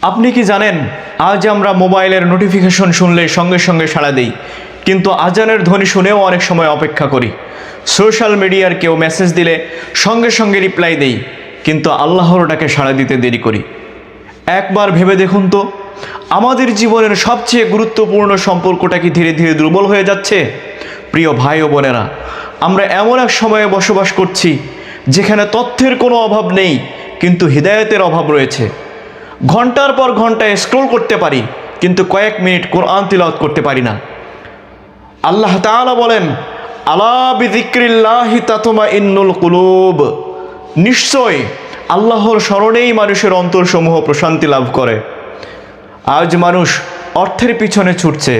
আপনি কি জানেন, আজ আমরা মোবাইলের নোটিফিকেশন শুনলে সঙ্গে সঙ্গে সাড়া দিই, কিন্তু আজানের ধ্বনি শুনেও অনেক সময় অপেক্ষা করি। সোশ্যাল মিডিয়ার কেউ মেসেজ দিলে সঙ্গে সঙ্গে রিপ্লাই দেই, কিন্তু আল্লাহর ডাকে সাড়া দিতে দেরি করি। একবার ভেবে দেখুন তো, আমাদের জীবনের সবচেয়ে গুরুত্বপূর্ণ সম্পর্কটা কি ধীরে ধীরে দুর্বল হয়ে যাচ্ছে? প্রিয় ভাই ও বোনেরা, আমরা এমন এক সময়ে বসবাস করছি যেখানে তথ্যের কোনো অভাব নেই, কিন্তু হিদায়াতের অভাব রয়েছে। ঘন্টার পর ঘন্টা স্ক্রল করতে পারি, কিন্তু কয়েক মিনিট কোরআন তিলাওয়াত করতে পারি না। আল্লাহ তাআলা বলেন, আলা বিযিক্রিল্লাহি তাতমাইন্নুল কুলুব, নিশ্চয় আল্লাহর স্মরণেই মানুষের অন্তরসমূহ প্রশান্তি লাভ করে। আজ মানুষ অর্থের পিছনে ছুটছে,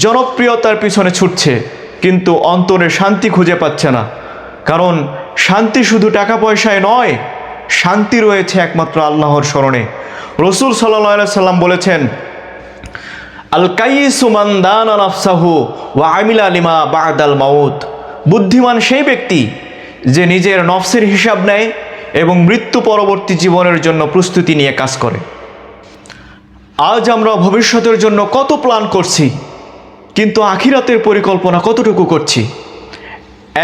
জনপ্রিয়তার পিছনে ছুটছে, কিন্তু অন্তরে শান্তি খুঁজে পাচ্ছে না। কারণ শান্তি শুধু টাকা পয়সায় নয়, শান্তি রয়েছে একমাত্র আল্লাহর স্মরণে। রাসূল সাল্লাল্লাহু আলাইহি সাল্লাম বলেছেন, আল কাইয়িসু মান দানা নাফসাহু ওয়া আমিলা লিমা বা'দাল মাউত, বুদ্ধিমান সেই ব্যক্তি যে নিজের নফসের হিসাব নেয় এবং মৃত্যু পরবর্তী জীবনের জন্য প্রস্তুতি নিয়ে কাজ করে। আজ আমরা ভবিষ্যতের জন্য কত প্ল্যান করছি, কিন্তু আখিরাতের পরিকল্পনা কতটুকু করছি?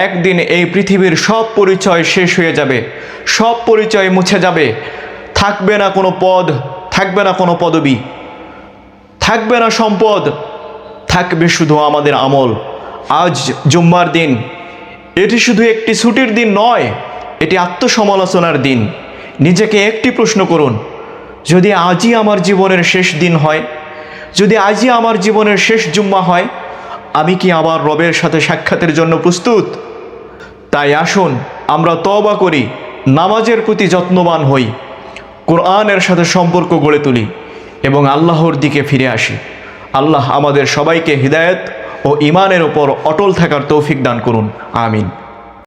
একদিন এই পৃথিবীর সব পরিচয় শেষ হয়ে যাবে, সব পরিচয় মুছে যাবে। থাকবে না কোনো পদ, থাকবে না কোনো পদবি, থাকবে না সম্পদ, থাকবে শুধু আমাদের আমল। আজ জুম্মার দিন, এটি শুধু একটি ছুটির দিন নয়, এটি আত্মসমালোচনার দিন। নিজেকে একটি প্রশ্ন করুন, যদি আজই আমার জীবনের শেষ দিন হয়, যদি আজই আমার জীবনের শেষ জুম্মা হয়, আমি কি আবার রবের সাথে সাক্ষাতের জন্য প্রস্তুত? তাই আসুন আমরা তওবা করি, নামাজের প্রতি যত্নবান হই, কোরআনের সাথে সম্পর্ক গড়ে তুলি এবং আল্লাহর দিকে ফিরে আসি। আল্লাহ আমাদের সবাইকে হিদায়াত ও ঈমানের উপর অটল থাকার তৌফিক দান করুন। আমিন।